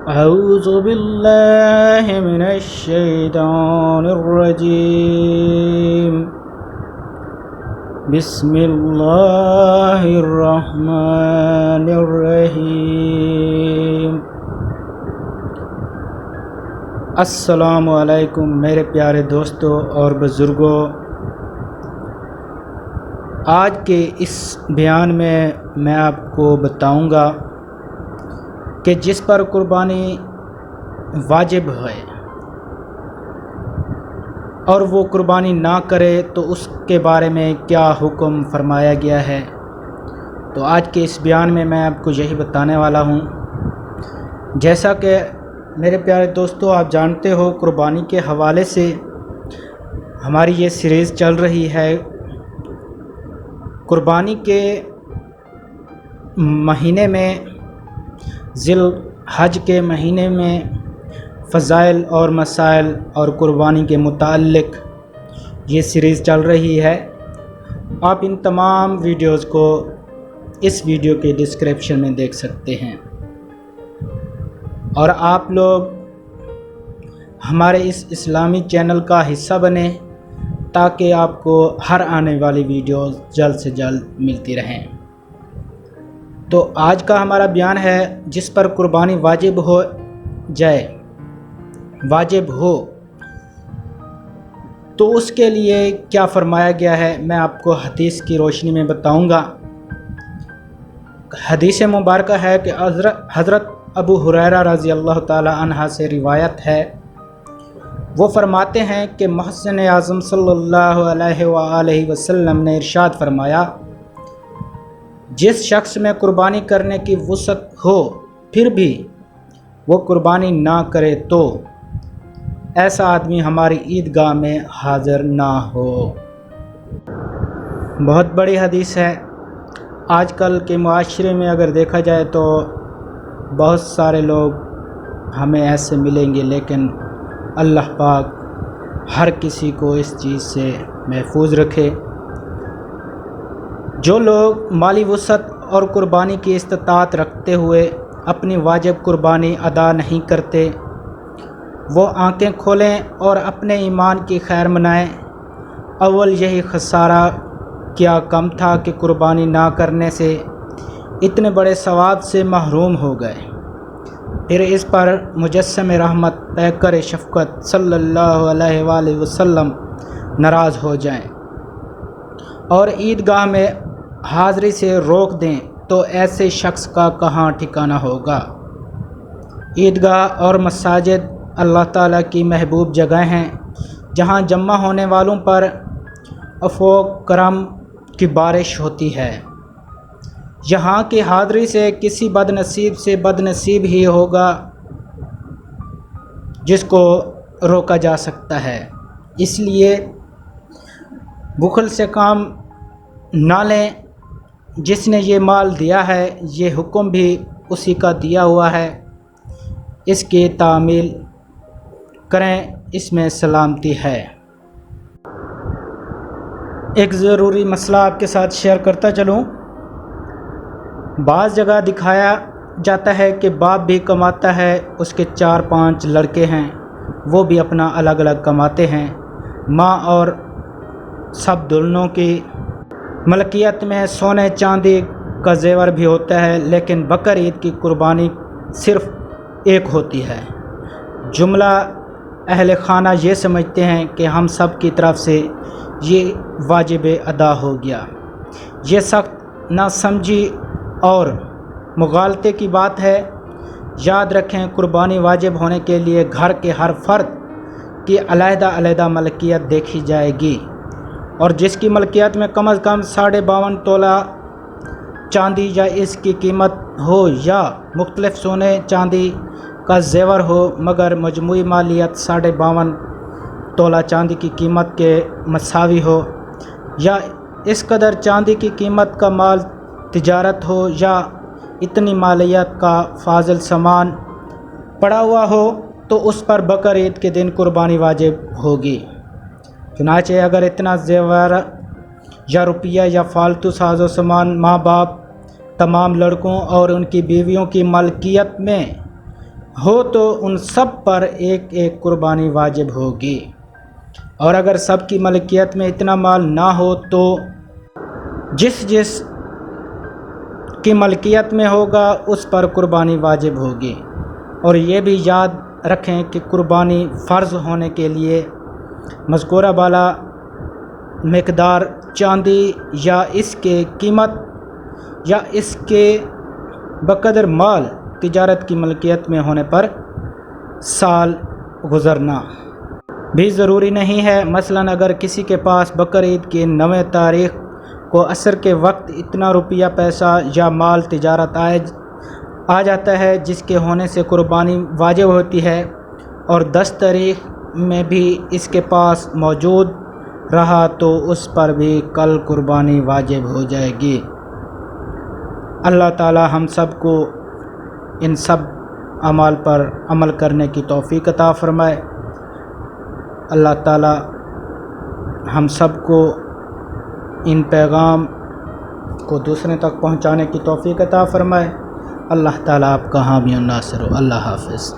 أعوذ بالله من الشيطان الرجيم بسم اللہ الرحمن الرحیم۔ السلام علیکم میرے پیارے دوستوں اور بزرگوں، آج کے اس بیان میں میں آپ کو بتاؤں گا کہ جس پر قربانی واجب ہے اور وہ قربانی نہ کرے تو اس کے بارے میں کیا حکم فرمایا گیا ہے۔ تو آج کے اس بیان میں آپ کو یہی بتانے والا ہوں۔ جیسا کہ میرے پیارے دوستو آپ جانتے ہو، قربانی کے حوالے سے ہماری یہ سیریز چل رہی ہے۔ قربانی کے مہینے میں، ذی الحج کے مہینے میں فضائل اور مسائل اور قربانی کے متعلق یہ سیریز چل رہی ہے۔ آپ ان تمام ویڈیوز کو اس ویڈیو کے ڈسکرپشن میں دیکھ سکتے ہیں، اور آپ لوگ ہمارے اس اسلامی چینل کا حصہ بنیں تاکہ آپ کو ہر آنے والی ویڈیوز جلد سے جلد ملتی رہیں۔ تو آج کا ہمارا بیان ہے جس پر قربانی واجب ہو جائے، واجب ہو تو اس کے لیے کیا فرمایا گیا ہے، میں آپ کو حدیث کی روشنی میں بتاؤں گا۔ حدیث مبارکہ ہے کہ حضرت ابو ہریرہ رضی اللہ تعالی عنہ سے روایت ہے، وہ فرماتے ہیں کہ محسن اعظم صلی اللہ علیہ وآلہ وسلم نے ارشاد فرمایا، جس شخص میں قربانی کرنے کی وسعت ہو پھر بھی وہ قربانی نہ کرے تو ایسا آدمی ہماری عیدگاہ میں حاضر نہ ہو۔ بہت بڑی حدیث ہے۔ آج کل کے معاشرے میں اگر دیکھا جائے تو بہت سارے لوگ ہمیں ایسے ملیں گے، لیکن اللہ پاک ہر کسی کو اس چیز سے محفوظ رکھے۔ جو لوگ مالی وسعت اور قربانی کی استطاعت رکھتے ہوئے اپنی واجب قربانی ادا نہیں کرتے، وہ آنکھیں کھولیں اور اپنے ایمان کی خیر منائیں۔ اول یہی خسارہ کیا کم تھا کہ قربانی نہ کرنے سے اتنے بڑے ثواب سے محروم ہو گئے، پھر اس پر مجسم رحمت پیکر شفقت صلی اللہ علیہ وآلہ وسلم ناراض ہو جائیں اور عیدگاہ میں حاضری سے روک دیں تو ایسے شخص کا کہاں ٹھکانہ ہوگا۔ عیدگاہ اور مساجد اللہ تعالیٰ کی محبوب جگہ ہیں، جہاں جمع ہونے والوں پر عفو و کرم کی بارش ہوتی ہے۔ یہاں کی حاضری سے کسی بد نصیب سے بد نصیب ہی ہوگا جس کو روکا جا سکتا ہے۔ اس لیے بخل سے کام نہ لیں۔ جس نے یہ مال دیا ہے، یہ حکم بھی اسی کا دیا ہوا ہے، اس کی تعمیل کریں، اس میں سلامتی ہے۔ ایک ضروری مسئلہ آپ کے ساتھ شیئر کرتا چلوں۔ بعض جگہ دکھایا جاتا ہے کہ باپ بھی کماتا ہے، اس کے 4-5 لڑکے ہیں، وہ بھی اپنا الگ الگ کماتے ہیں، ماں اور سب دلہنوں کی ملکیت میں سونے چاندی کا زیور بھی ہوتا ہے، لیکن بقر عید کی قربانی صرف ایک ہوتی ہے۔ جملہ اہل خانہ یہ سمجھتے ہیں کہ ہم سب کی طرف سے یہ واجب ادا ہو گیا۔ یہ سخت ناسمجھی اور مغالطے کی بات ہے۔ یاد رکھیں، قربانی واجب ہونے کے لیے گھر کے ہر فرد کی علیحدہ علیحدہ ملکیت دیکھی جائے گی، اور جس کی ملکیت میں کم از کم 52.5 تولہ چاندی یا اس کی قیمت ہو یا مختلف سونے چاندی کا زیور ہو مگر مجموعی مالیت 52.5 تولہ چاندی کی قیمت کے مساوی ہو، یا اس قدر چاندی کی قیمت کا مال تجارت ہو، یا اتنی مالیت کا فاضل سامان پڑا ہوا ہو، تو اس پر بقر عید کے دن قربانی واجب ہوگی۔ چنانچہ اگر اتنا زیور یا روپیہ یا فالتو ساز و سامان ماں باپ تمام لڑکوں اور ان کی بیویوں کی ملکیت میں ہو تو ان سب پر ایک ایک قربانی واجب ہوگی، اور اگر سب کی ملکیت میں اتنا مال نہ ہو تو جس کی ملکیت میں ہوگا اس پر قربانی واجب ہوگی۔ اور یہ بھی یاد رکھیں کہ قربانی فرض ہونے کے لیے مذکورہ بالا مقدار چاندی یا اس کے قیمت یا اس کے بقدر مال تجارت کی ملکیت میں ہونے پر سال گزرنا بھی ضروری نہیں ہے۔ مثلاً اگر کسی کے پاس بقرعید کی 9 تاریخ کو عصر کے وقت اتنا روپیہ پیسہ یا مال تجارت آ جاتا ہے جس کے ہونے سے قربانی واجب ہوتی ہے، اور 10 تاریخ میں بھی اس کے پاس موجود رہا تو اس پر بھی کل قربانی واجب ہو جائے گی۔ اللہ تعالی ہم سب کو ان سب اعمال پر عمل کرنے کی توفیق عطا فرمائے۔ اللہ تعالی ہم سب کو ان پیغام کو دوسرے تک پہنچانے کی توفیق عطا فرمائے۔ اللہ تعالی آپ کا حامی و ناصر ہو۔ اللہ حافظ۔